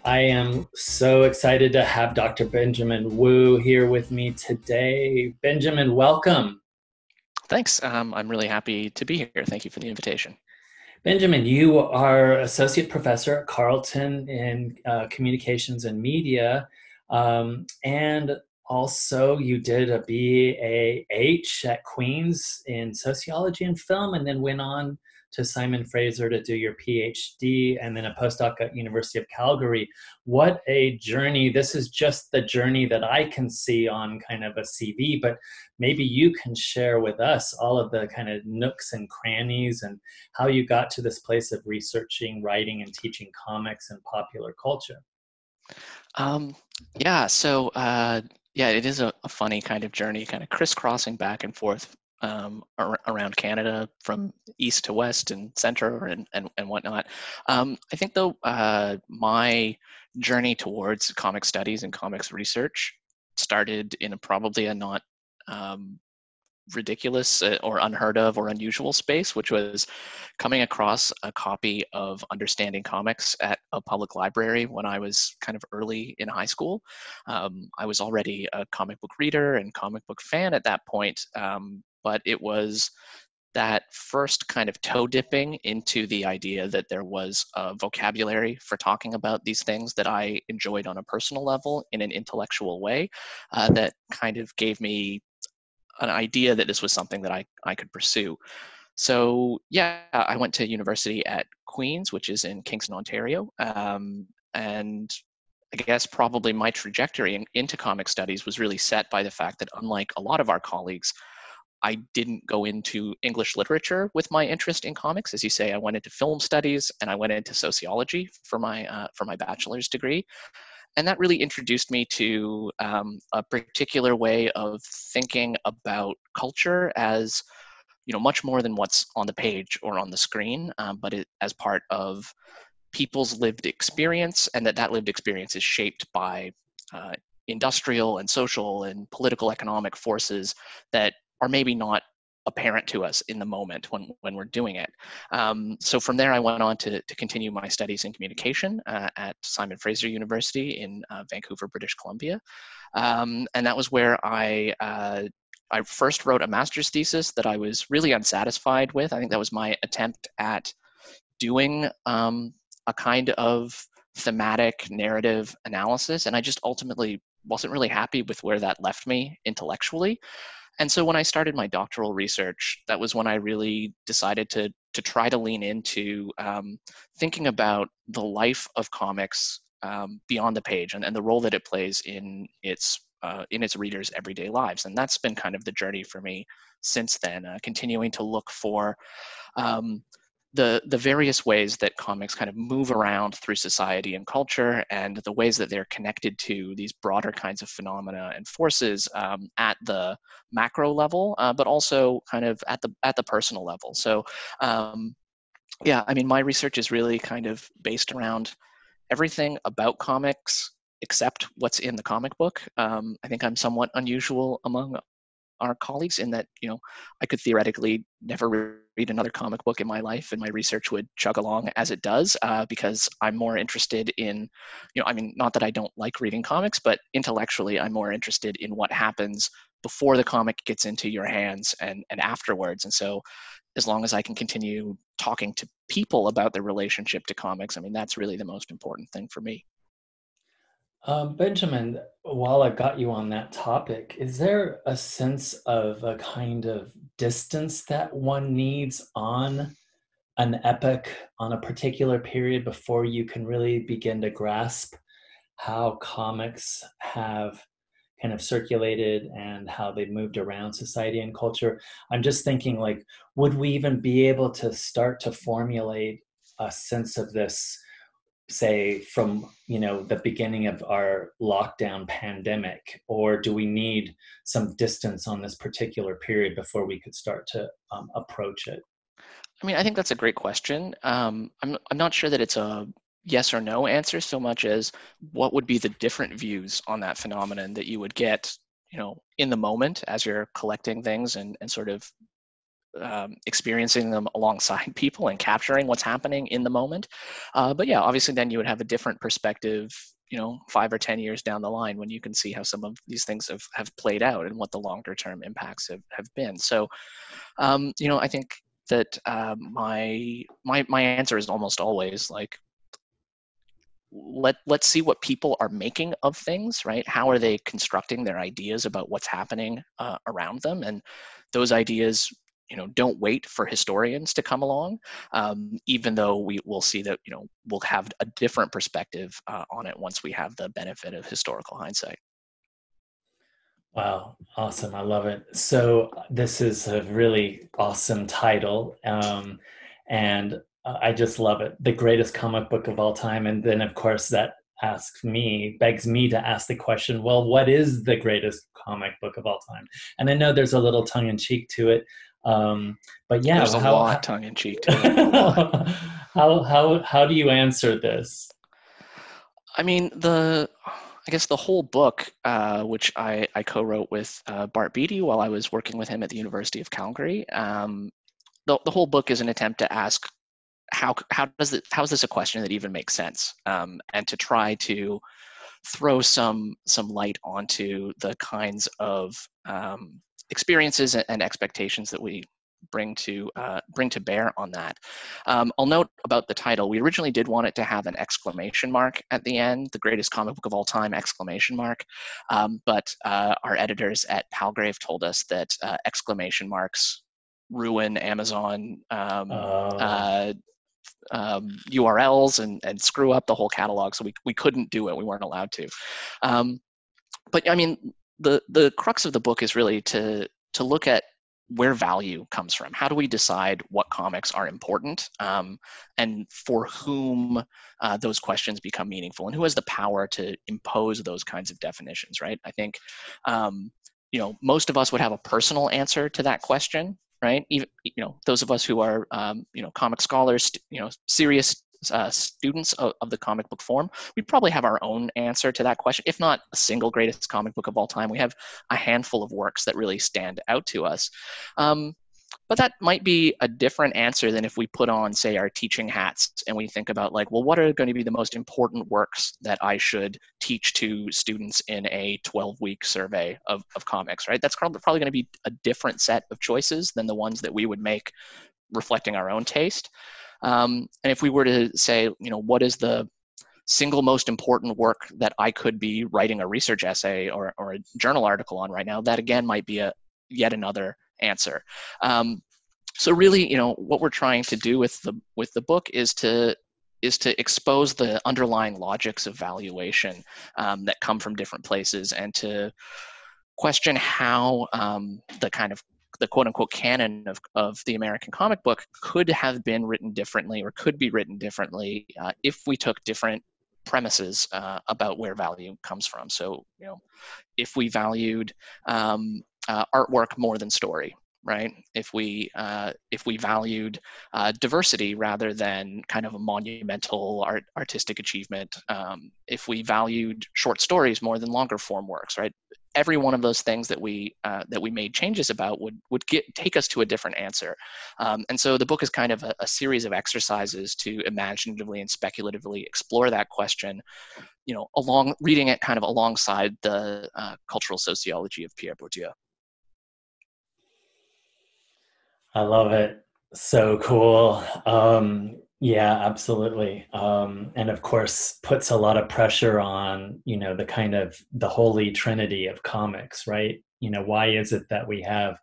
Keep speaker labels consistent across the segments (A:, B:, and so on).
A: I am so excited to have Dr. Benjamin Wu here with me today. Benjamin, welcome.
B: Thanks. I'm really happy to be here. Thank you for the invitation.
A: Benjamin, you are associate professor at Carleton in communications and media, and also you did a BAH at Queen's in sociology and film, and then went on to Simon Fraser to do your PhD, and then a postdoc at University of Calgary. What a journey! This is just the journey that I can see on kind of a CV, but maybe you can share with us all of the kind of nooks and crannies and how you got to this place of researching, writing, and teaching comics and popular culture.
B: Um, yeah, so yeah, it is a funny kind of journey, kind of crisscrossing back and forth around Canada from east to west and center and whatnot. I think though my journey towards comic studies and comics research started in probably a not um, ridiculous or unheard of or unusual space, which was coming across a copy of Understanding Comics at a public library when I was kind of early in high school. I was already a comic book reader and comic book fan at that point, but it was that first kind of toe dipping into the idea that there was a vocabulary for talking about these things that I enjoyed on a personal level in an intellectual way that kind of gave me an idea that this was something that I could pursue. So yeah, I went to university at Queen's, which is in Kingston, Ontario. And I guess probably my trajectory into comic studies was really set by the fact that unlike a lot of our colleagues, I didn't go into English literature with my interest in comics. As you say, I went into film studies and I went into sociology for my bachelor's degree. And that really introduced me to a particular way of thinking about culture as much more than what's on the page or on the screen, but as part of people's lived experience, and that lived experience is shaped by uh, industrial and social and political economic forces that are maybe not apparent to us in the moment when we're doing it. So from there, I went on to continue my studies in communication at Simon Fraser University in Vancouver, British Columbia. And that was where I first wrote a master's thesis that I was really unsatisfied with. I think that was my attempt at doing a kind of thematic narrative analysis, and I just ultimately wasn't really happy with where that left me intellectually. And so when I started my doctoral research, that was when I really decided to try to lean into thinking about the life of comics beyond the page and the role that it plays in its readers' everyday lives. And that's been kind of the journey for me since then, continuing to look for um, the various ways that comics kind of move around through society and culture, and the ways that they're connected to these broader kinds of phenomena and forces at the macro level, but also kind of at the personal level. So yeah, I mean, my research is really kind of based around everything about comics except what's in the comic book. I think I'm somewhat unusual among our colleagues in that, I could theoretically never read another comic book in my life and my research would chug along as it does, because I'm more interested in, I mean, not that I don't like reading comics, but intellectually I'm more interested in what happens before the comic gets into your hands and afterwards. And so as long as I can continue talking to people about their relationship to comics, I mean, that's really the most important thing for me.
A: Benjamin, while I've got you on that topic, is there a sense of a kind of distance that one needs on an epic, on a particular period before you can really begin to grasp how comics have kind of circulated and how they've moved around society and culture? I'm just thinking, like, would we even be able to start to formulate a sense of this, say, from the beginning of our lockdown pandemic, or do we need some distance on this particular period before we could start to approach it?
B: I mean, I think that's a great question. I'm not sure that it's a yes or no answer so much as what would be the different views on that phenomenon that you would get, in the moment as you're collecting things and sort of experiencing them alongside people and capturing what's happening in the moment. But yeah, obviously then you would have a different perspective, 5 or 10 years down the line when you can see how some of these things have played out and what the longer term impacts have been. So, I think that my answer is almost always like, let's see what people are making of things, right? How are they constructing their ideas about what's happening around them? And those ideas, don't wait for historians to come along, even though we will see that, we'll have a different perspective on it once we have the benefit of historical hindsight.
A: Wow, awesome. I love it. So this is a really awesome title. And I just love it. The greatest comic book of all time. And then, of course, that begs me to ask the question, well, what is the greatest comic book of all time? And I know there's a little tongue in cheek to it. But yeah,
B: There's a lot tongue in cheek to it. A lot.
A: How do you answer this?
B: I mean, I guess the whole book, which I co-wrote with Bart Beatty while I was working with him at the University of Calgary, the whole book is an attempt to ask how is this a question that even makes sense, and to try to throw some light onto the kinds of experiences and expectations that we bring to bear on that. I'll note about the title. We originally did want it to have an exclamation mark at the end, the greatest comic book of all time, exclamation mark. But our editors at Palgrave told us that exclamation marks ruin Amazon URLs and screw up the whole catalog. So we couldn't do it. We weren't allowed to. But I mean, the crux of the book is really to look at where value comes from. How do we decide what comics are important, and for whom those questions become meaningful, and who has the power to impose those kinds of definitions, right? I think, most of us would have a personal answer to that question, right? Even, those of us who are, comic scholars, serious students of the comic book form, we probably have our own answer to that question. If not a single greatest comic book of all time, we have a handful of works that really stand out to us. But that might be a different answer than if we put on, say, our teaching hats and we think about, like, well, what are going to be the most important works that I should teach to students in a 12-week survey of comics, right? That's probably going to be a different set of choices than the ones that we would make reflecting our own taste. And if we were to say, what is the single most important work that I could be writing a research essay or a journal article on right now, that again might be yet another answer. So really, what we're trying to do with the book is to expose the underlying logics of valuation that come from different places, and to question how the quote unquote canon of the American comic book could have been written differently, or could be written differently, if we took different premises about where value comes from. So, if we valued artwork more than story, right? If we valued diversity rather than kind of a monumental artistic achievement, if we valued short stories more than longer form works, right? Every one of those things that we made changes about would take us to a different answer. And so the book is kind of a series of exercises to imaginatively and speculatively explore that question, reading it kind of alongside the cultural sociology of Pierre Bourdieu.
A: I love it. So cool. Yeah, absolutely. And of course, puts a lot of pressure on, the Holy Trinity of comics, right? Why is it that we have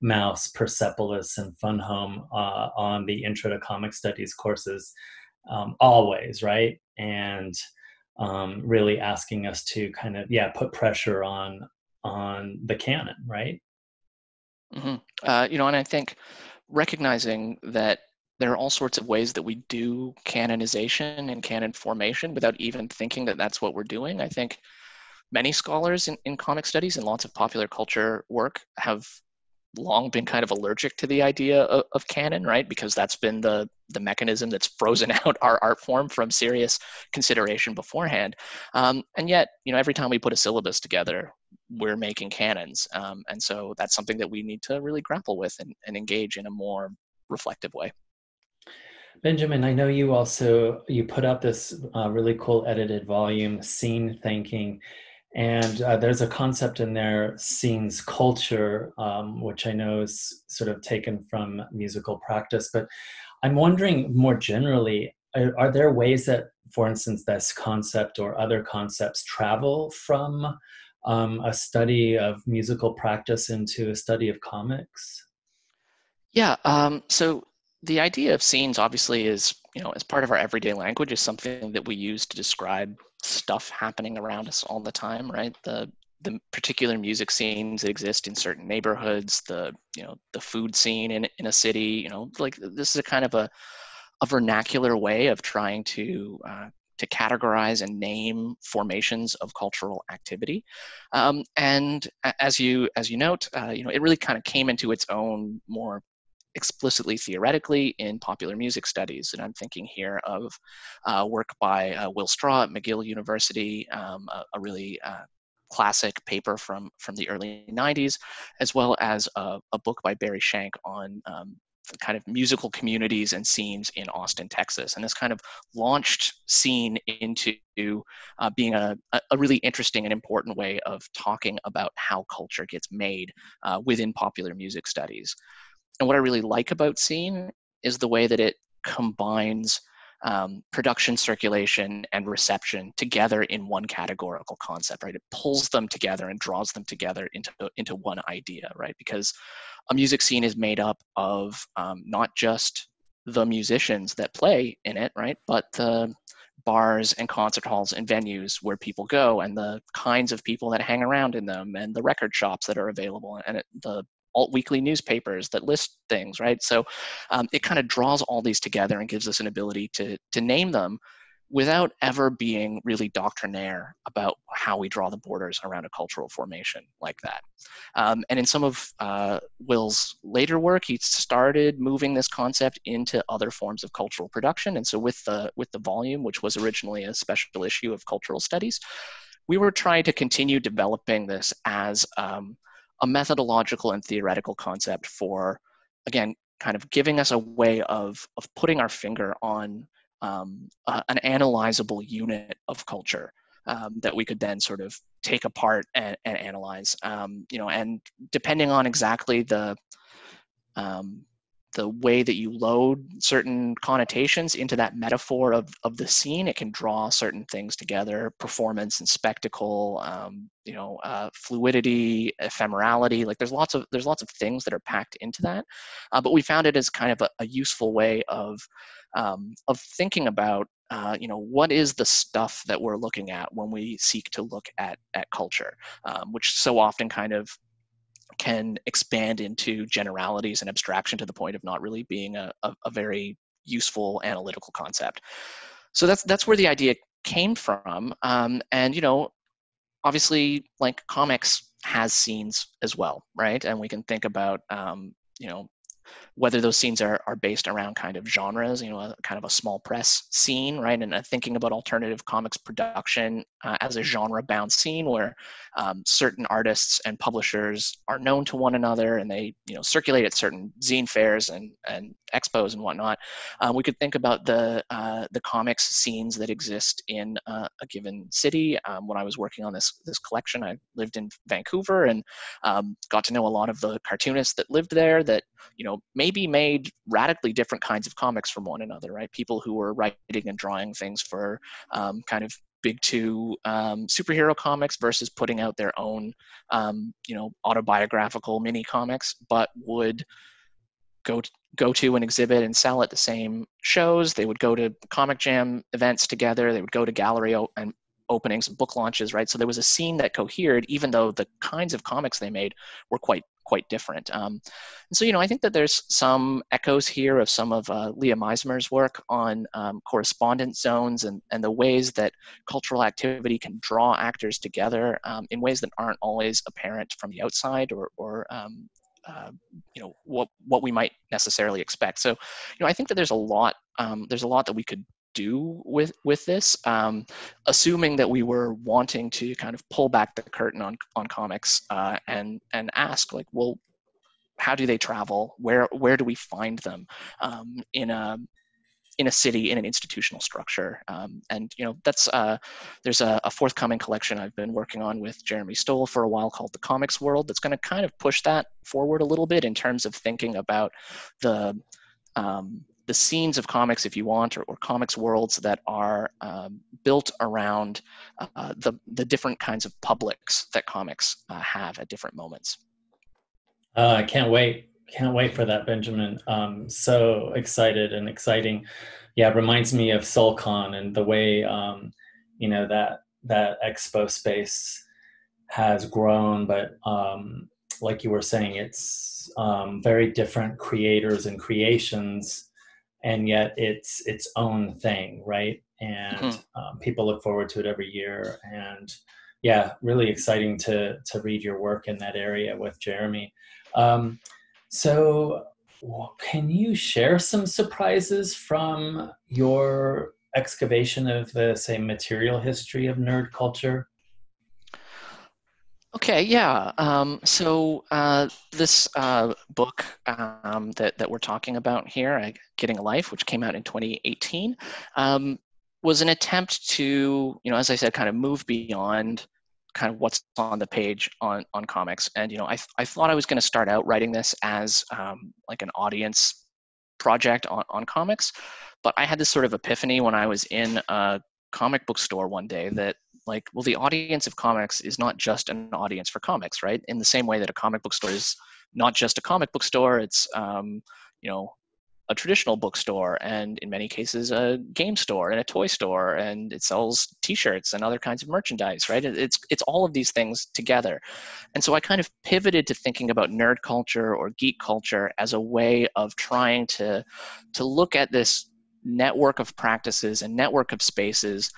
A: Mouse, Persepolis, and Fun Home on the Intro to Comic Studies courses always, right? And really asking us to kind of, put pressure on the canon, right?
B: Mm-hmm. And I think recognizing that there are all sorts of ways that we do canonization and canon formation without even thinking that that's what we're doing. I think many scholars in comic studies and lots of popular culture work have long been kind of allergic to the idea of canon, right? Because that's been the mechanism that's frozen out our art form from serious consideration beforehand. And yet, every time we put a syllabus together, we're making canons. And so that's something that we need to really grapple with and engage in a more reflective way.
A: Benjamin, I know you put out this really cool edited volume, Scene Thinking, and there's a concept in there, scenes culture, which I know is sort of taken from musical practice. But I'm wondering more generally, are there ways that, for instance, this concept or other concepts travel from a study of musical practice into a study of comics?
B: Yeah, so the idea of scenes obviously is, as part of our everyday language, is something that we use to describe stuff happening around us all the time, right? The particular music scenes that exist in certain neighborhoods, the food scene in a city, like this is a kind of a vernacular way of trying to categorize and name formations of cultural activity. And as you note, it really kind of came into its own more explicitly theoretically in popular music studies. And I'm thinking here of work by Will Straw at McGill University, a really classic paper from the early 90s, as well as a book by Barry Shank on kind of musical communities and scenes in Austin, Texas. And this kind of launched scene into being a really interesting and important way of talking about how culture gets made within popular music studies. And what I really like about Scene is the way that it combines production, circulation, and reception together in one categorical concept, right? It pulls them together and draws them together into one idea, right? Because a music scene is made up of not just the musicians that play in it, right? But the bars and concert halls and venues where people go, and the kinds of people that hang around in them, and the record shops that are available, and the alt weekly newspapers that list things, right? So it kind of draws all these together and gives us an ability to name them without ever being really doctrinaire about how we draw the borders around a cultural formation like that. And in some of Will's later work, he started moving this concept into other forms of cultural production. And so with the volume, which was originally a special issue of Cultural Studies, we were trying to continue developing this as a methodological and theoretical concept for, again, kind of giving us a way of putting our finger on an analyzable unit of culture that we could then sort of take apart and analyze. And depending on exactly the way that you load certain connotations into that metaphor of the scene, it can draw certain things together: performance and spectacle, fluidity, ephemerality. Like there's lots of things that are packed into that. But we found it as kind of a useful way of thinking about what is the stuff that we're looking at when we seek to look at culture, which so often kind of can expand into generalities and abstraction to the point of not really being a very useful analytical concept. So that's where the idea came from. And obviously, like, comics has scenes as well, right? And we can think about whether those scenes are based around kind of genres, kind of a small press scene, right? And thinking about alternative comics production as a genre-bound scene where certain artists and publishers are known to one another, and they, circulate at certain zine fairs and expos and whatnot. We could think about the comics scenes that exist in a given city. When I was working on this collection, I lived in Vancouver and got to know a lot of the cartoonists that lived there that maybe made radically different kinds of comics from one another, right? People who were writing and drawing things for kind of big two superhero comics versus putting out their own, autobiographical mini comics, but would go to an exhibit and sell at the same shows. They would go to Comic Jam events together. They would go to gallery and openings and book launches, right? So there was a scene that cohered, even though the kinds of comics they made were quite different. And so, I think that there's some echoes here of some of Leah Meismer's work on correspondence zones and the ways that cultural activity can draw actors together in ways that aren't always apparent from the outside or what we might necessarily expect. So, I think that there's a lot that we could do with this, assuming that we were wanting to kind of pull back the curtain on comics, and ask, like, well, how do they travel? Where do we find them, in a city, in an institutional structure? And that's there's a forthcoming collection I've been working on with Jeremy Stoll for a while called The Comics World, that's going to kind of push that forward a little bit in terms of thinking about the scenes of comics, if you want, or comics worlds that are built around the different kinds of publics that comics have at different moments.
A: I can't wait. Can't wait for that, Benjamin. So excited and exciting. Yeah, it reminds me of SoulCon and the way that expo space has grown, but like you were saying, it's very different creators and creations, and yet it's its own thing, right? And
B: Mhm.
A: people look forward to it every year. And yeah, really exciting to read your work in that area with Jeremy. Um, so, can you share some surprises from your excavation of the, say, material history of nerd culture?
B: Okay, yeah. This book that we're talking about here, Getting a Life, which came out in 2018, was an attempt to, as I said, kind of move beyond kind of what's on the page on comics. And I thought I was going to start out writing this as like an audience project on comics, but I had this sort of epiphany when I was in a comic book store one day that, like, well, the audience of comics is not just an audience for comics, right? In the same way that a comic book store is not just a comic book store, it's you know a traditional bookstore, and in many cases a game store and a toy store, and it sells T-shirts and other kinds of merchandise, right? It's all of these things together. And so I kind of pivoted to thinking about nerd culture or geek culture as a way of trying to look at this network of practices and network of spaces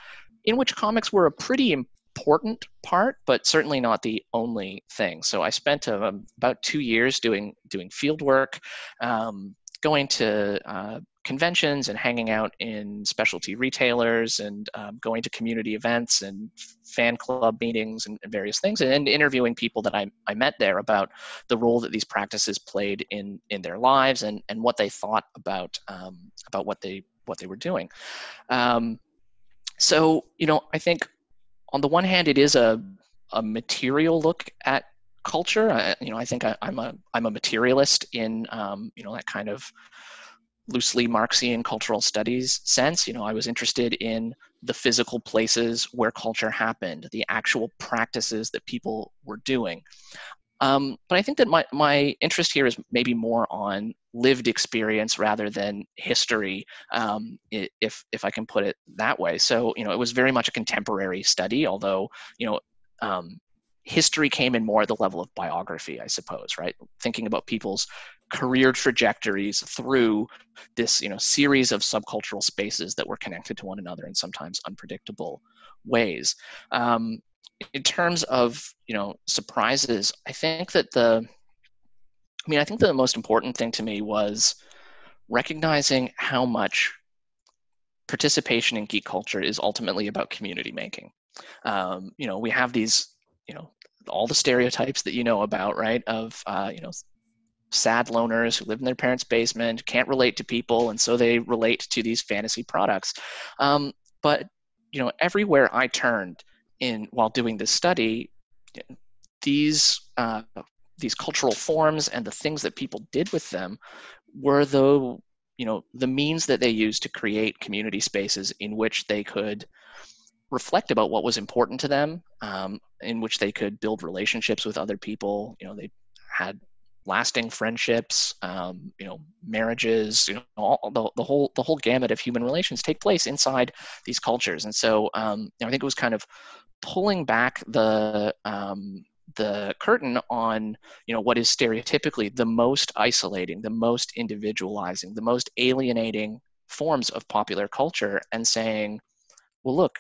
B: in which comics were a pretty important part, but certainly not the only thing. So I spent about 2 years doing field work, going to conventions and hanging out in specialty retailers, and going to community events and fan club meetings and various things, and interviewing people that I met there about the role that these practices played in their lives, and what they thought about what they were doing. Um, I think on the one hand, it is a material look at culture. I think I'm a materialist in that kind of loosely Marxian cultural studies sense. I was interested in the physical places where culture happened, the actual practices that people were doing. But I think that my interest here is maybe more on lived experience rather than history, if I can put it that way. So, it was very much a contemporary study, although, um, history came in more at the level of biography, I suppose, right? Thinking about people's career trajectories through this, series of subcultural spaces that were connected to one another in sometimes unpredictable ways. In terms of surprises, I think the most important thing to me was recognizing how much participation in geek culture is ultimately about community making. We have these, all the stereotypes that about, right? Of sad loners who live in their parents' basement, can't relate to people, and so they relate to these fantasy products. But everywhere I turned in while doing this study, these these cultural forms and the things that people did with them were the means that they used to create community spaces in which they could reflect about what was important to them, in which they could build relationships with other people. They had lasting friendships, marriages, all, the whole gamut of human relations take place inside these cultures. And so I think it was kind of pulling back the curtain on what is stereotypically the most isolating, the most individualizing, the most alienating forms of popular culture, and saying, well, look,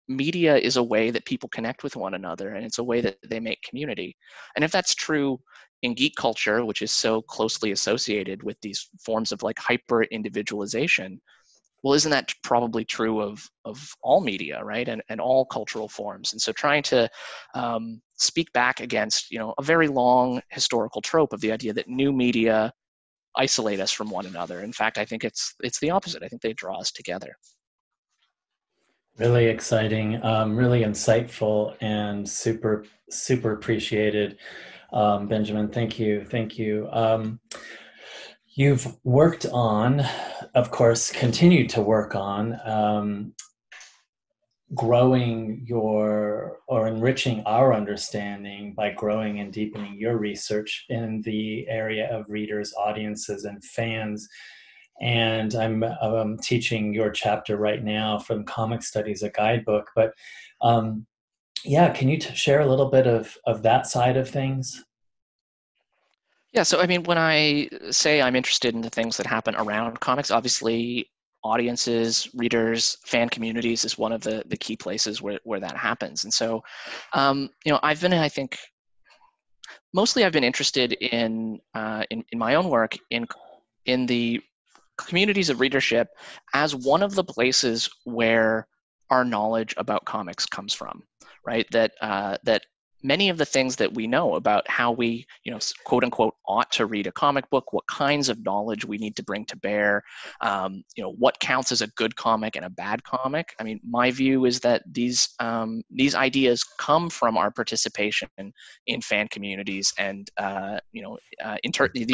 B: media is a way that people connect with one another, and it's a way that they make community. And if that's true in geek culture, which is so closely associated with these forms of like hyper individualization, well, isn't that probably true of all media, right? And all cultural forms. And so trying to speak back against, a very long historical trope of the idea that new media isolate us from one another. In fact, I think it's the opposite. I think they draw us together.
A: Really exciting, really insightful, and super appreciated. Benjamin, thank you. You've worked on, of course, continue to work on growing your or enriching our understanding by growing and deepening your research in the area of readers, audiences, and fans. And I'm teaching your chapter right now from Comic Studies, a guidebook. But yeah, can you share a little bit of that side of things?
B: Yeah, so I mean, when I say I'm interested in the things that happen around comics, obviously audiences, readers, fan communities is one of the key places where that happens. And so, I've been, I think, mostly I've been interested in my own work in the communities of readership as one of the places where our knowledge about comics comes from, right? That many of the things that we know about how we, quote unquote, ought to read a comic book, what kinds of knowledge we need to bring to bear, what counts as a good comic and a bad comic. I mean, my view is that these ideas come from our participation in fan communities and the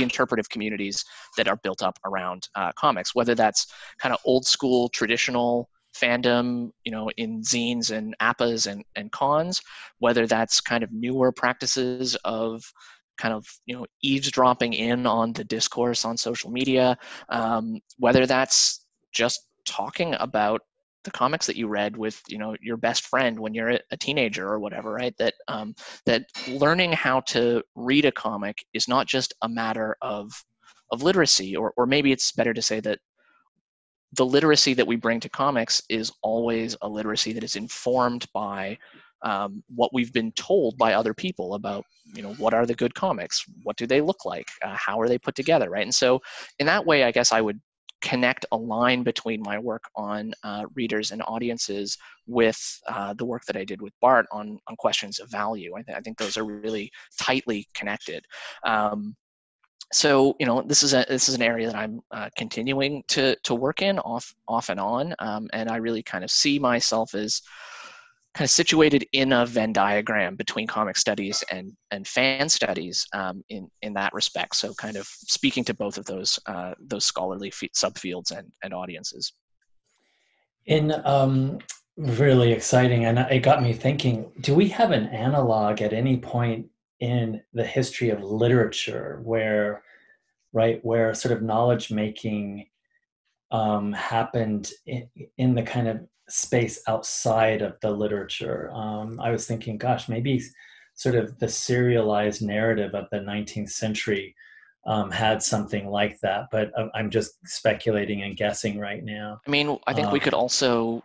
B: interpretive communities that are built up around comics, whether that's kind of old school traditional fandom, in zines and appas and cons, whether that's kind of newer practices of kind of eavesdropping in on the discourse on social media, whether that's just talking about the comics that you read with your best friend when you're a teenager or whatever, right? That learning how to read a comic is not just a matter of literacy, or maybe it's better to say that the literacy that we bring to comics is always a literacy that is informed by what we've been told by other people about, what are the good comics? What do they look like? How are they put together, right? And so in that way, I guess I would connect a line between my work on readers and audiences with the work that I did with Bart on questions of value. I think those are really tightly connected. So this is an area that I'm continuing to work in off and on, and I really kind of see myself as kind of situated in a Venn diagram between comic studies and fan studies in that respect. So kind of speaking to both of those scholarly subfields and audiences.
A: In really exciting, and it got me thinking, do we have an analog at any point in the history of literature where sort of knowledge making happened in the kind of space outside of the literature? I was thinking, gosh, maybe sort of the serialized narrative of the 19th century had something like that, but I'm just speculating and guessing right now.
B: I mean, I think we could also,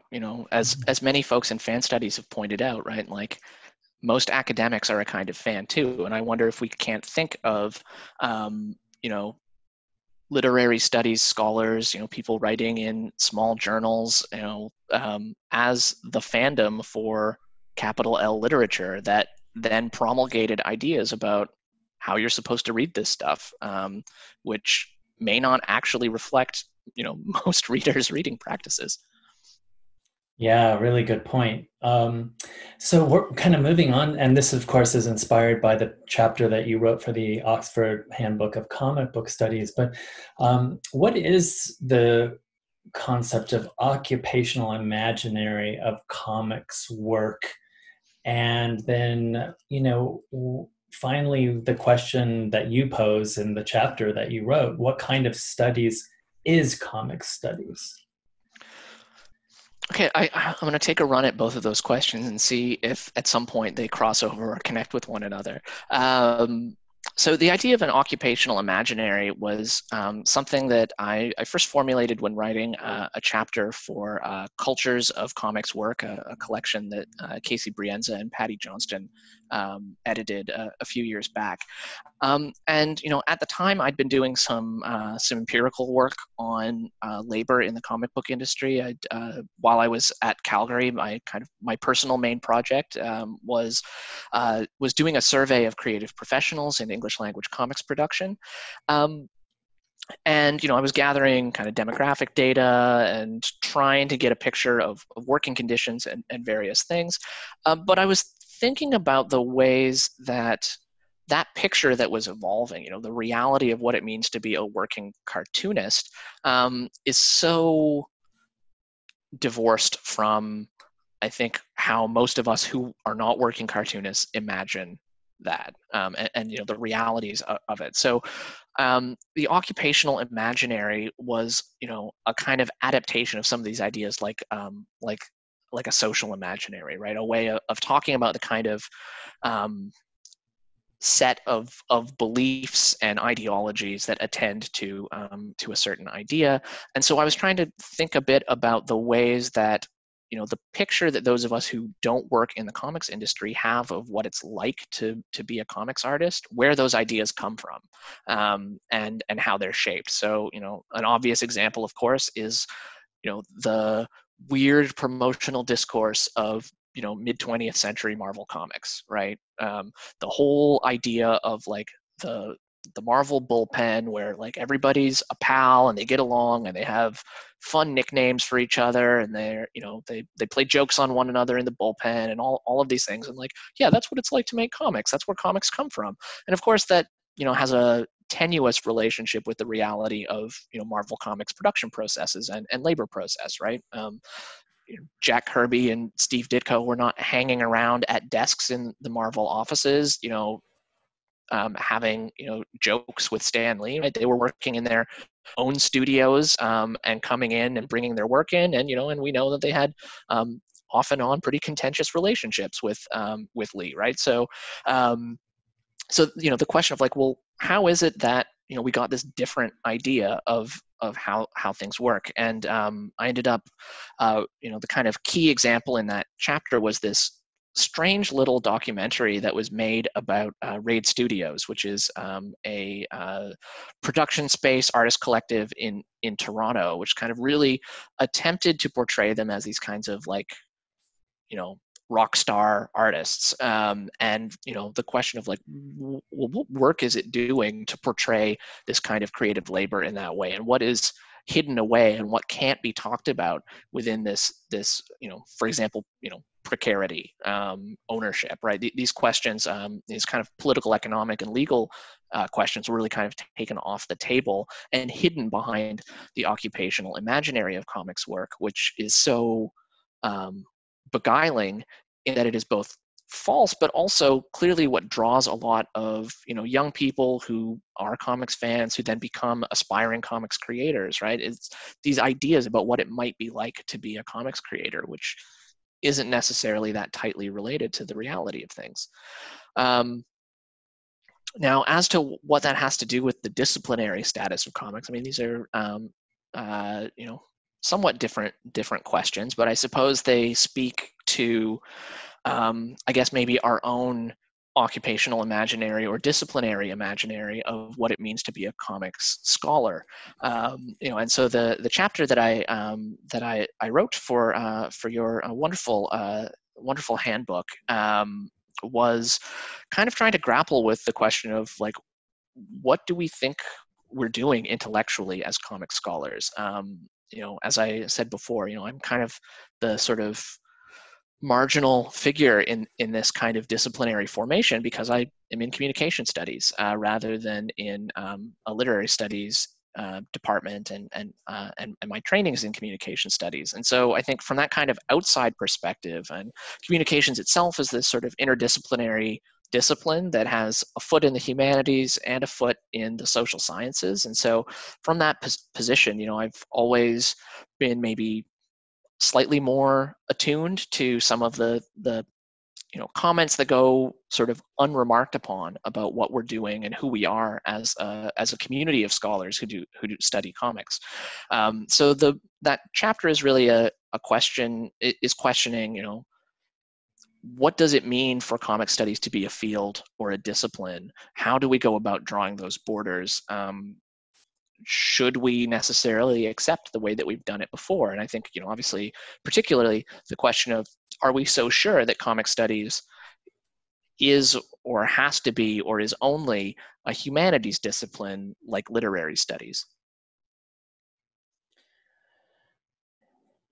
B: as many folks in fan studies have pointed out, right? Like most academics are a kind of fan too, and I wonder if we can't think of, literary studies scholars, people writing in small journals, as the fandom for capital L literature that then promulgated ideas about how you're supposed to read this stuff, which may not actually reflect, most readers' reading practices.
A: Yeah, really good point. So we're kind of moving on, and this, of course, is inspired by the chapter that you wrote for the Oxford Handbook of Comic Book Studies. But what is the concept of occupational imaginary of comics work? And then, finally, the question that you pose in the chapter that you wrote: what kind of studies is comic studies?
B: Okay, I'm going to take a run at both of those questions and see if at some point they cross over or connect with one another. So the idea of an occupational imaginary was something that I first formulated when writing a chapter for Cultures of Comics Work, a collection that Casey Brienza and Patty Johnston edited a few years back. And at the time, I'd been doing some empirical work on labor in the comic book industry. While I was at Calgary, my personal main project was doing a survey of creative professionals in English language comics production. And I was gathering kind of demographic data and trying to get a picture of working conditions and various things. But I was thinking about the ways that picture that was evolving, the reality of what it means to be a working cartoonist, is so divorced from, I think, how most of us who are not working cartoonists imagine that, and the realities of it. So the occupational imaginary was, a kind of adaptation of some of these ideas, like a social imaginary, right? A way of talking about the kind of set of beliefs and ideologies that attend to a certain idea. And so I was trying to think a bit about the ways that the picture that those of us who don't work in the comics industry have of what it's like to be a comics artist, where those ideas come from, and how they're shaped. So an obvious example, of course, is the weird promotional discourse of mid 20th century Marvel comics, right? The whole idea of like the Marvel bullpen, where like everybody's a pal and they get along and they have fun nicknames for each other, and they're they play jokes on one another in the bullpen, and all of these things. And like, yeah, that's what it's like to make comics. That's where comics come from. And of course that has a tenuous relationship with the reality of Marvel Comics production processes and labor process, right? Jack Kirby and Steve Ditko were not hanging around at desks in the Marvel offices, having jokes with Stan Lee. Right? They were working in their own studios, and coming in and bringing their work in, and and we know that they had off and on pretty contentious relationships with Lee, right? So the question of like, well, how is it that we got this different idea of how things work? And I ended up, the kind of key example in that chapter was this strange little documentary that was made about Raid Studios, which is a production space artist collective in Toronto, which kind of really attempted to portray them as these kinds of like rock star artists, and the question of like, what work is it doing to portray this kind of creative labor in that way, and what is hidden away and what can't be talked about within this for example precarity, ownership, right? These questions, these kind of political, economic, and legal questions were really kind of taken off the table and hidden behind the occupational imaginary of comics work, which is so beguiling in that it is both false, but also clearly what draws a lot of young people who are comics fans who then become aspiring comics creators, right? It's these ideas about what it might be like to be a comics creator, which isn't necessarily that tightly related to the reality of things. Now, as to what that has to do with the disciplinary status of comics, I mean, these are somewhat different questions, but I suppose they speak to, I guess, maybe our own occupational imaginary or disciplinary imaginary of what it means to be a comics scholar. And so the chapter that I wrote for your wonderful handbook was kind of trying to grapple with the question of like, what do we think we're doing intellectually as comic scholars? As I said before, I'm kind of the sort of marginal figure in this kind of disciplinary formation because I am in communication studies rather than in a literary studies department, and my training is in communication studies. And so I think from that kind of outside perspective, and communications itself is this sort of interdisciplinary discipline that has a foot in the humanities and a foot in the social sciences. And so from that position, I've always been maybe slightly more attuned to some of the comments that go sort of unremarked upon about what we're doing and who we are as a community of scholars who do study comics. So that chapter is really a question, is questioning, what does it mean for comic studies to be a field or a discipline? How do we go about drawing those borders? Should we necessarily accept the way that we've done it before? And I think, obviously, particularly the question of, are we so sure that comic studies is or has to be or is only a humanities discipline like literary studies?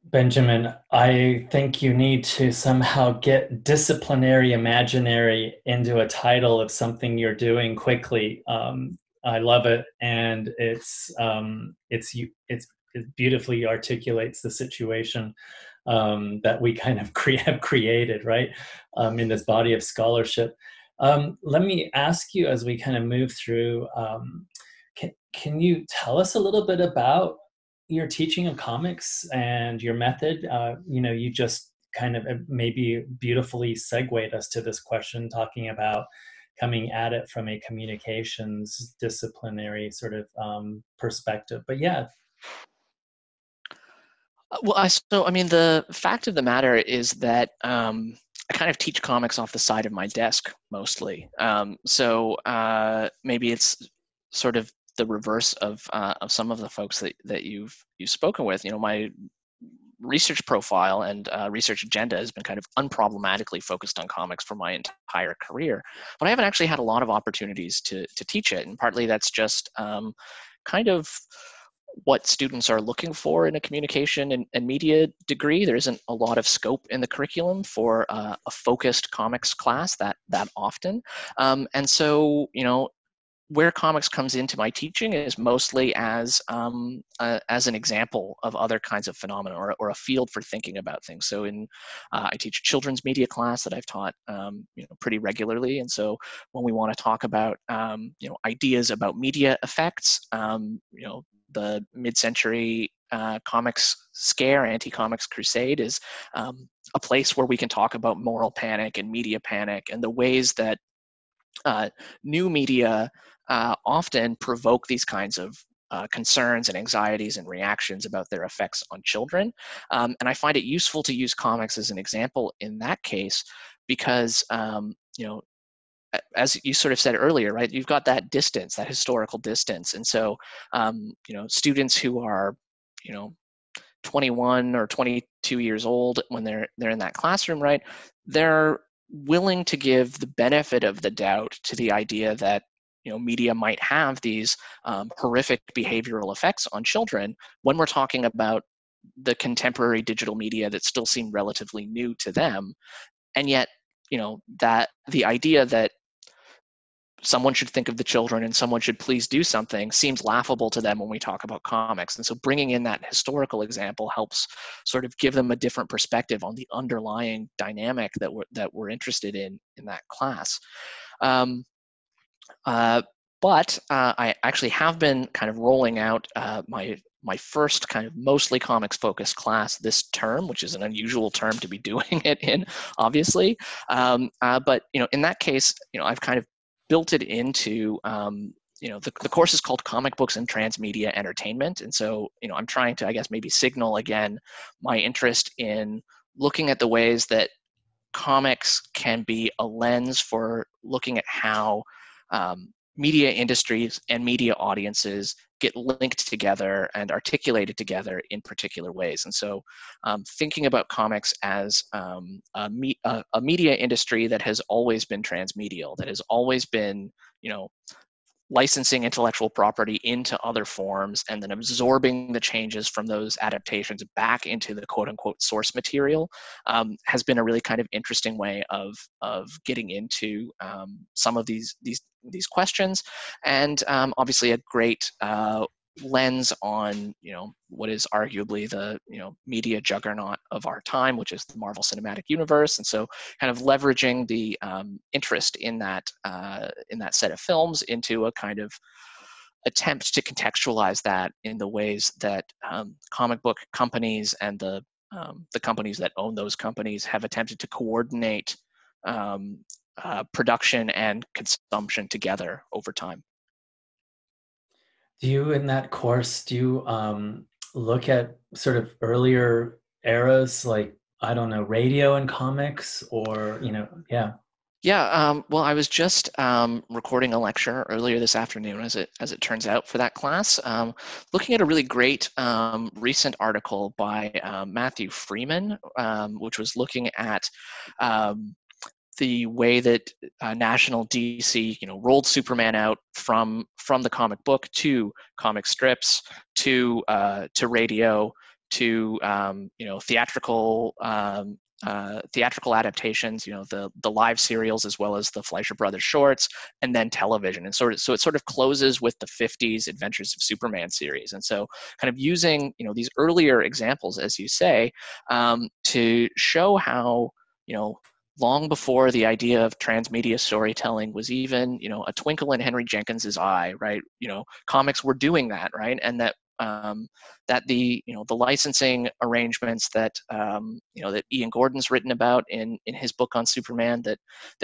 A: Benjamin, I think you need to somehow get disciplinary imaginary into a title of something you're doing quickly. I love it, and it beautifully articulates the situation that we kind of have created, right, in this body of scholarship. Let me ask you, as we kind of move through, can you tell us a little bit about your teaching of comics and your method? You just kind of maybe beautifully segued us to this question, talking about coming at it from a communications disciplinary sort of perspective. But yeah.
B: Well, I mean, the fact of the matter is that I kind of teach comics off the side of my desk mostly. Maybe it's sort of the reverse of some of the folks that you've spoken with. My research profile and research agenda has been kind of unproblematically focused on comics for my entire career, but I haven't actually had a lot of opportunities to teach it, and partly that's just kind of what students are looking for in a communication and media degree. There isn't a lot of scope in the curriculum for a focused comics class that often, and so where comics comes into my teaching is mostly as an example of other kinds of phenomena, or a field for thinking about things. So I teach a children's media class that I've taught pretty regularly, and so when we want to talk about ideas about media effects, the mid-century comics scare, anti-comics crusade, is a place where we can talk about moral panic and media panic and the ways that new media often provoke these kinds of concerns and anxieties and reactions about their effects on children. And I find it useful to use comics as an example in that case because, as you sort of said earlier, right, you've got that distance, that historical distance. And so, students who are, 21 or 22 years old when they're in that classroom, right, they're willing to give the benefit of the doubt to the idea that media might have these horrific behavioral effects on children when we're talking about the contemporary digital media that still seem relatively new to them. And yet, that the idea that someone should think of the children and someone should please do something seems laughable to them when we talk about comics. And so bringing in that historical example helps sort of give them a different perspective on the underlying dynamic that we're interested in that class. But I actually have been kind of rolling out my first kind of mostly comics focused class this term, which is an unusual term to be doing it in, obviously. But in that case, I've kind of built it into the course is called Comic Books and Transmedia Entertainment, and so I'm trying to, I guess, maybe signal again my interest in looking at the ways that comics can be a lens for looking at how media industries and media audiences get linked together and articulated together in particular ways. And so thinking about comics as a media industry that has always been transmedial, that has always been, licensing intellectual property into other forms and then absorbing the changes from those adaptations back into the quote unquote source material, has been a really kind of interesting way of getting into some of these questions, and obviously a great lens on what is arguably the media juggernaut of our time, which is the Marvel Cinematic Universe. And so kind of leveraging the interest in that set of films into a kind of attempt to contextualize that in the ways that comic book companies and the companies that own those companies have attempted to coordinate production and consumption together over time.
A: Do you, in that course, do you look at sort of earlier eras, like I don't know, radio and comics, or, yeah.
B: Yeah, well, I was just recording a lecture earlier this afternoon, as it turns out, for that class, looking at a really great recent article by Matthew Freeman, which was looking at the way that National DC, rolled Superman out from the comic book to comic strips to radio to theatrical adaptations, the live serials as well as the Fleischer Brothers shorts, and then television. And so it sort of closes with the 50s Adventures of Superman series. And so kind of using these earlier examples, as you say, to show how long before the idea of transmedia storytelling was even a twinkle in Henry Jenkins's eye, right? Comics were doing that, right? And that the licensing arrangements that that Ian Gordon's written about in his book on Superman, that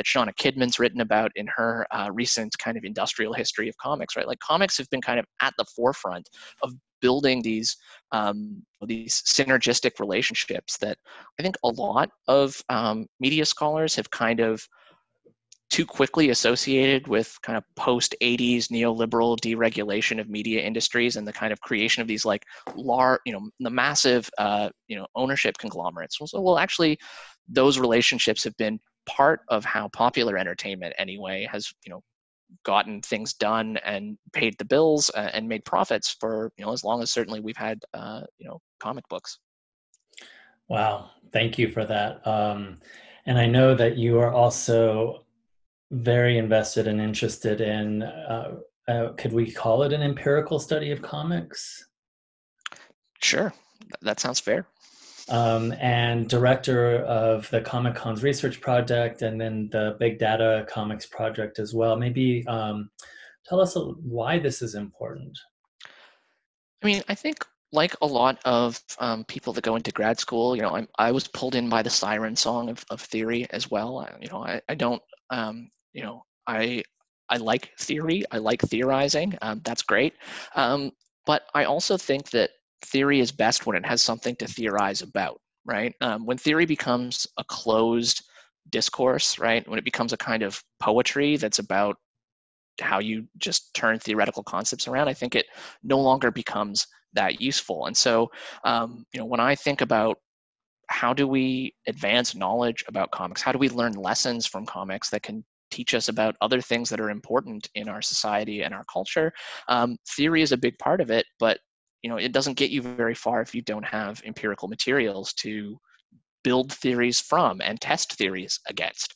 B: Shauna Kidman's written about in her recent kind of industrial history of comics, right? Like, comics have been kind of at the forefront of building these synergistic relationships that I think a lot of media scholars have kind of too quickly associated with kind of post-80s neoliberal deregulation of media industries and the kind of creation of these like large, the massive, ownership conglomerates. Well, actually, those relationships have been part of how popular entertainment anyway has, gotten things done and paid the bills and made profits for, as long as certainly we've had, comic books.
A: Wow, thank you for that. And I know that you are also very invested and interested in, could we call it an empirical study of comics?
B: Sure, that sounds fair.
A: And director of the Comic Cons Research Project, and then the Big Data Comics Project as well. Maybe tell us why this is important.
B: I mean, I think, like a lot of people that go into grad school, I was pulled in by the siren song of theory as well. I don't, I like theory. I like theorizing. That's great. But I also think that theory is best when it has something to theorize about, right? When theory becomes a closed discourse, right? When it becomes a kind of poetry that's about how you just turn theoretical concepts around, I think it no longer becomes that useful. And so, when I think about how do we advance knowledge about comics, how do we learn lessons from comics that can teach us about other things that are important in our society and our culture, theory is a big part of it, but it doesn't get you very far if you don't have empirical materials to build theories from and test theories against.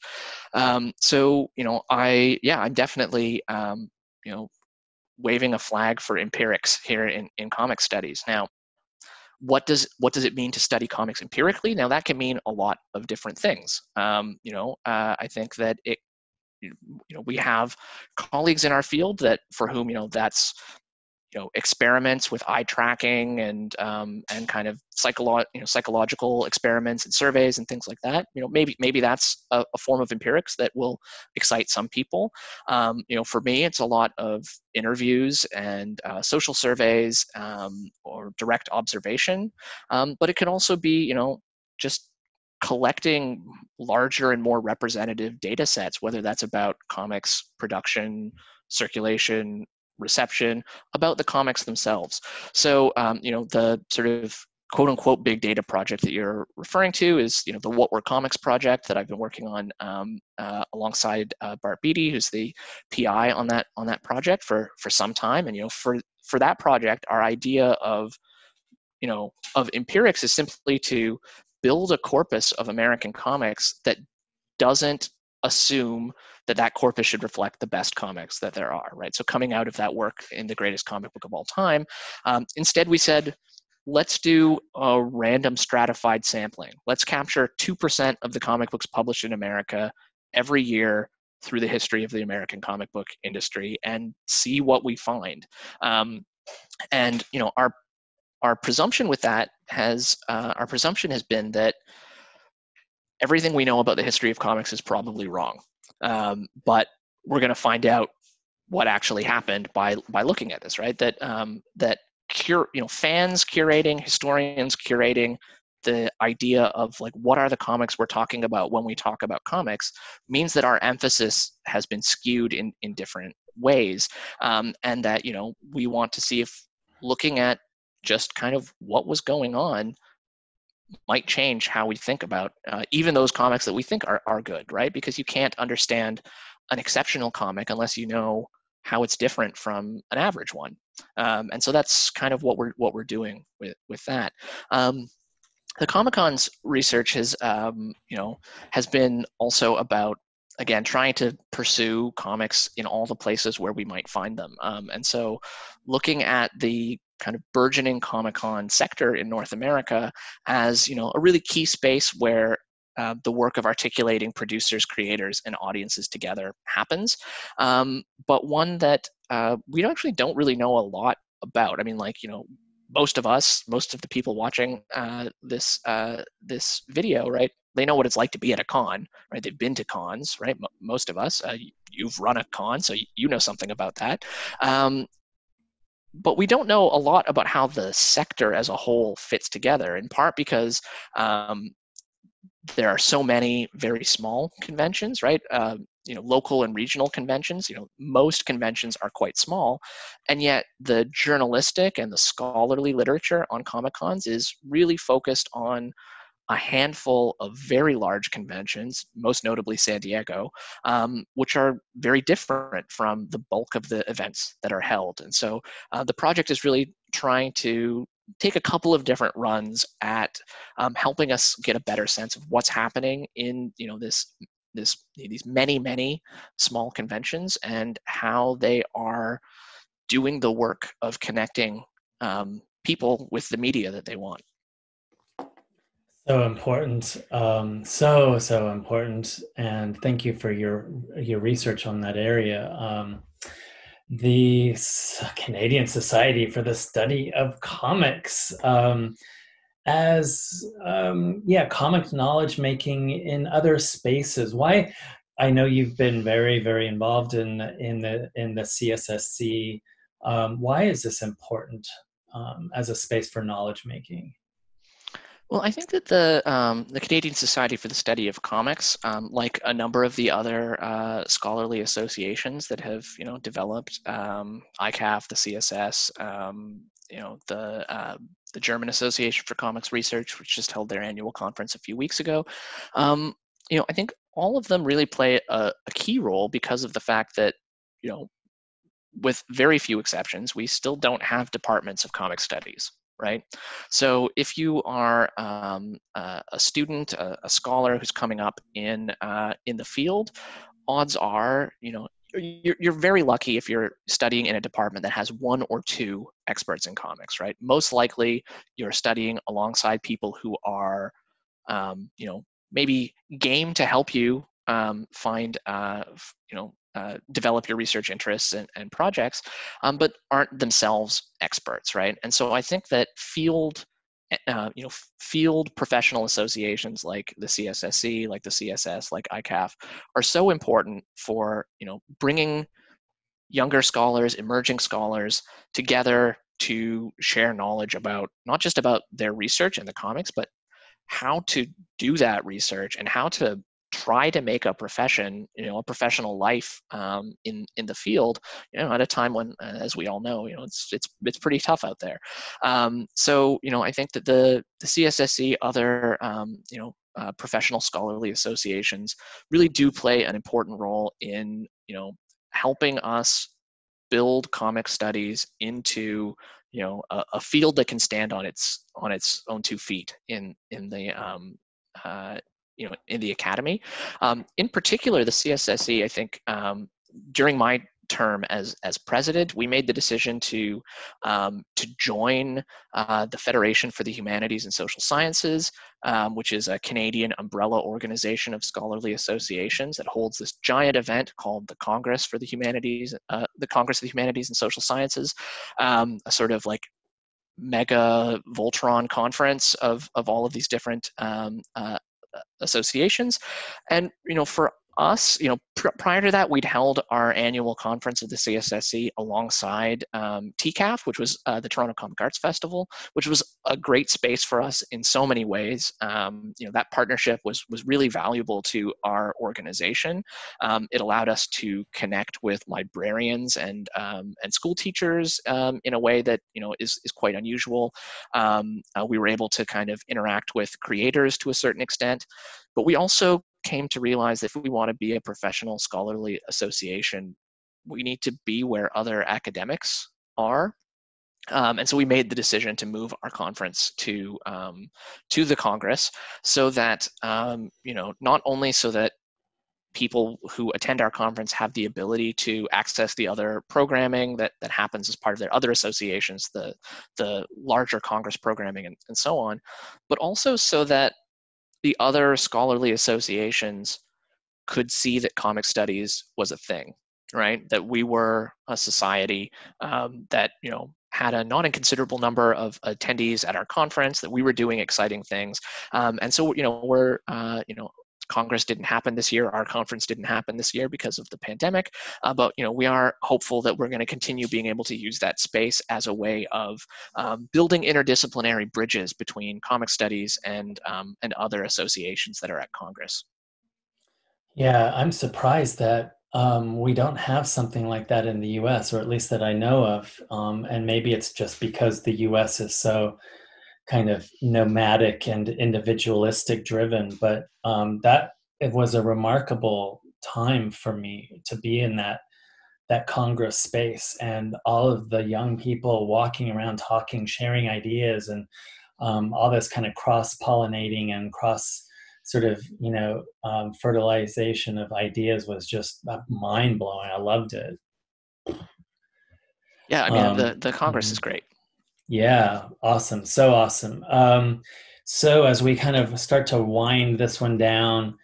B: So, I'm definitely, waving a flag for empirics here in comic studies. Now, what does it mean to study comics empirically? Now, that can mean a lot of different things. I think that we have colleagues in our field that for whom that's experiments with eye tracking and kind of psychological experiments and surveys and things like that. Maybe that's a form of empirics that will excite some people. For me, it's a lot of interviews and social surveys or direct observation. But it can also be, just collecting larger and more representative data sets, whether that's about comics production, circulation, reception, about the comics themselves. So, the sort of quote unquote big data project that you're referring to is, the What Were Comics project that I've been working on alongside Bart Beatty, who's the PI on that project for some time. And, for that project, our idea of empirics is simply to build a corpus of American comics that doesn't assume that corpus should reflect the best comics that there are, right? So coming out of that work in the greatest comic book of all time, instead we said, let's do a random stratified sampling. Let's capture 2% of the comic books published in America every year through the history of the American comic book industry and see what we find. And our presumption with that has been that everything we know about the history of comics is probably wrong. But we're going to find out what actually happened by looking at this, right? That fans curating, historians curating, the idea of like what are the comics we're talking about when we talk about comics means that our emphasis has been skewed in different ways, and that we want to see if looking at just kind of what was going on might change how we think about even those comics that we think are good, right? Because you can't understand an exceptional comic unless you know how it's different from an average one. And so that's kind of what we're doing with that. The Comic-Con's research has been also about, again, trying to pursue comics in all the places where we might find them. And so looking at the kind of burgeoning Comic-Con sector in North America as, a really key space where the work of articulating producers, creators, and audiences together happens, but one that we actually don't really know a lot about. I mean, like, most of the people watching this video, right? They know what it's like to be at a con, right? They've been to cons, right? Most of us, you've run a con, so you know something about that. But we don't know a lot about how the sector as a whole fits together, in part because there are so many very small conventions, right? Local and regional conventions. Most conventions are quite small, and yet the journalistic and the scholarly literature on Comic Cons is really focused on a handful of very large conventions, most notably San Diego, which are very different from the bulk of the events that are held. And so the project is really trying to take a couple of different runs at helping us get a better sense of what's happening in these many small conventions and how they are doing the work of connecting people with the media that they want.
A: So important, so important, and thank you for your research on that area. The Canadian Society for the Study of Comics, as comic knowledge making in other spaces. Why? I know you've been very involved in the CSSC. Why is this important as a space for knowledge making?
B: Well, I think that the Canadian Society for the Study of Comics, like a number of the other scholarly associations that have developed, ICAF, the CSS, the German Association for Comics Research, which just held their annual conference a few weeks ago. I think all of them really play a key role because of the fact that with very few exceptions, we still don't have departments of comic studies, right? So if you are a student, a scholar who's coming up in the field, odds are, you're very lucky if you're studying in a department that has one or two experts in comics, right? Most likely, you're studying alongside people who are, maybe game to help you find, develop your research interests and projects, but aren't themselves experts, right? And so I think that field professional associations like the CSSC, like the CSS, like ICAF, are so important for bringing younger scholars, emerging scholars together to share knowledge about not just about their research in the comics, but how to do that research and how to try to make a profession, a professional life in the field, at a time when, as we all know, it's pretty tough out there. So I think that the CSSC, other professional scholarly associations really do play an important role in helping us build comic studies into a field that can stand on its own 2 feet in the in the academy. In particular, the CSSE, I think, during my term as president, we made the decision to join the Federation for the Humanities and Social Sciences, which is a Canadian umbrella organization of scholarly associations that holds this giant event called the Congress for the Humanities, the Congress of the Humanities and Social Sciences, a sort of like mega Voltron conference of all of these different associations. And for us, prior to that, we'd held our annual conference of the CSSC alongside TCAF, which was the Toronto Comic Arts Festival, which was a great space for us in so many ways. That partnership was really valuable to our organization. It allowed us to connect with librarians and school teachers in a way that is quite unusual. We were able to kind of interact with creators to a certain extent, but we also came to realize that if we want to be a professional scholarly association, we need to be where other academics are. And so we made the decision to move our conference to the Congress, so that not only so that people who attend our conference have the ability to access the other programming that happens as part of their other associations, the larger Congress programming and so on, but also so that the other scholarly associations could see that comic studies was a thing, right? That we were a society that had a not inconsiderable number of attendees at our conference, that we were doing exciting things, and so we're Congress didn't happen this year. Our conference didn't happen this year because of the pandemic, but we are hopeful that we're going to continue being able to use that space as a way of building interdisciplinary bridges between comic studies and other associations that are at Congress.
A: Yeah, I'm surprised that we don't have something like that in the US, or at least that I know of. And maybe it's just because the US is so kind of nomadic and individualistic driven, but that it was a remarkable time for me to be in that Congress space, and all of the young people walking around talking, sharing ideas, and all this kind of cross pollinating and cross sort of fertilization of ideas was just mind blowing. I loved it.
B: Yeah, I mean the Congress is
A: Mhm.
B: great.
A: Yeah, awesome. So awesome. So as we kind of start to wind this one down,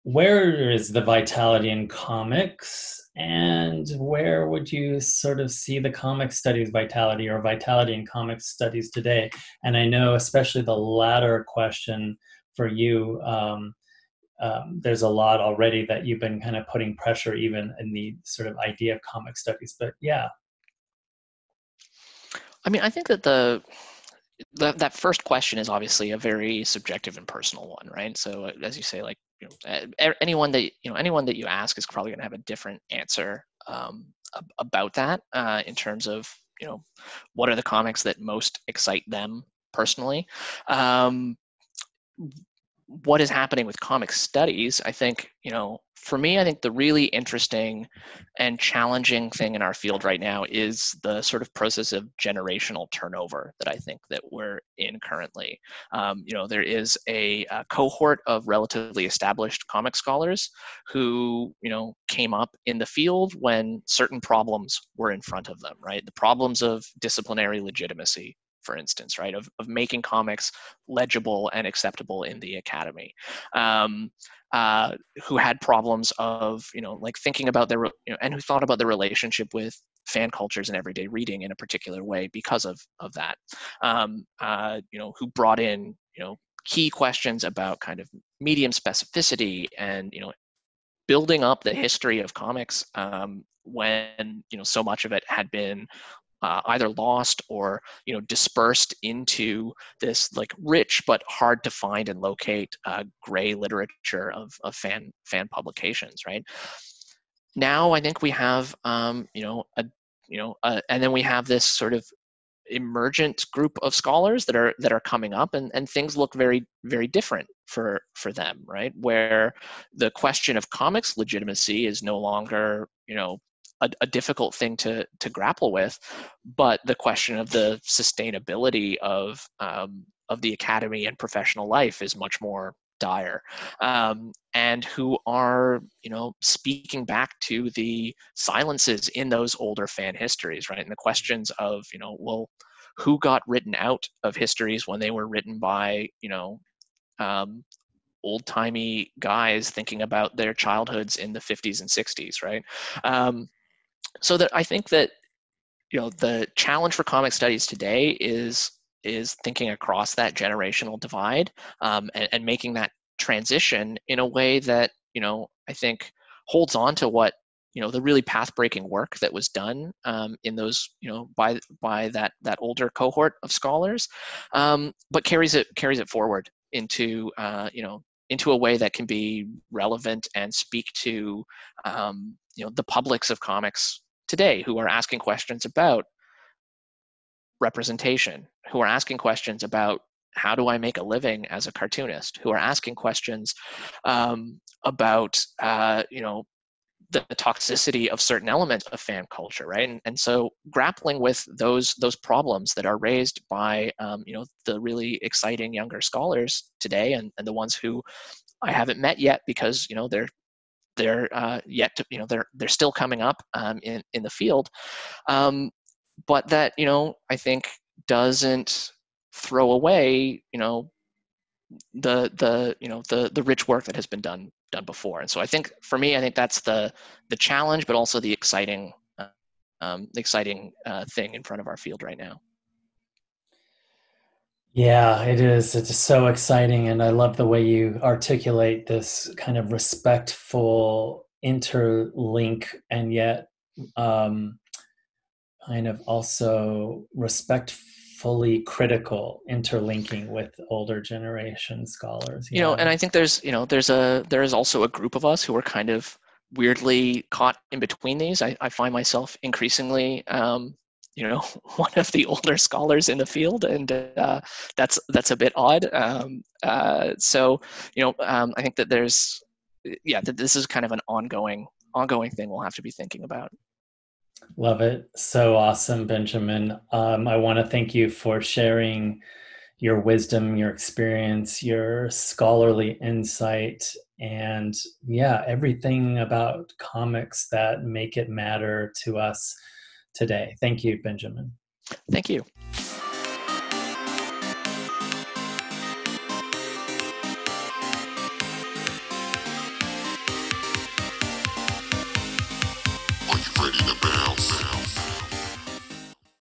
A: where is the vitality in comics, and where would you sort of see the comic studies vitality, or vitality in comic studies today? And I know especially the latter question for you, there's a lot already that you've been kind of putting pressure even in the sort of idea of comic studies, but yeah.
B: I mean, I think that that first question is obviously a very subjective and personal one, right? So as you say, like anyone that you ask is probably going to have a different answer about that in terms of what are the comics that most excite them personally. Um, what is happening with comic studies, I think, for me, I think the really interesting and challenging thing in our field right now is the sort of process of generational turnover that I think that we're in currently. There is a cohort of relatively established comic scholars who, came up in the field when certain problems were in front of them, right? The problems of disciplinary legitimacy, for instance, right, of making comics legible and acceptable in the academy, who had problems of, like thinking about and who thought about their relationship with fan cultures and everyday reading in a particular way because of that, who brought in, key questions about kind of medium specificity and, building up the history of comics when, so much of it had been either lost or dispersed into this like rich but hard to find and locate gray literature of fan publications. Right now, I think we have and then we have this sort of emergent group of scholars that are coming up, and things look very, very different for them, right? Where the question of comics legitimacy is no longer a difficult thing to grapple with, but the question of the sustainability of the academy and professional life is much more dire, and who are speaking back to the silences in those older fan histories, right? And the questions of well, who got written out of histories when they were written by um, old-timey guys thinking about their childhoods in the 50s and 60s, right? So that I think that the challenge for comic studies today is thinking across that generational divide, and making that transition in a way that I think holds on to what, the really path-breaking work that was done in those, by that older cohort of scholars, but carries it forward into, into a way that can be relevant and speak to, the publics of comics today, who are asking questions about representation, who are asking questions about how do I make a living as a cartoonist, who are asking questions about, the toxicity of certain elements of fan culture, right? And so grappling with those problems that are raised by, the really exciting younger scholars today, and the ones who I haven't met yet, because, they're yet to, they're still coming up in the field, but that, I think doesn't throw away, the rich work that has been done before. And so I think, for me, I think that's the challenge, but also the exciting thing in front of our field right now.
A: Yeah, it is. It's so exciting. And I love the way you articulate this kind of respectful interlink, and yet um, kind of also respectfully critical interlinking with older generation scholars.
B: And
A: Yeah.
B: I think there is also a group of us who are kind of weirdly caught in between these. I find myself increasingly, one of the older scholars in the field, and that's a bit odd. So, I think that that this is kind of an ongoing thing we'll have to be thinking about.
A: Love it. So awesome, Benjamin. I want to thank you for sharing your wisdom, your experience, your scholarly insight, and yeah, everything about comics that make it matter to us today. Thank you, Benjamin.
B: Thank you.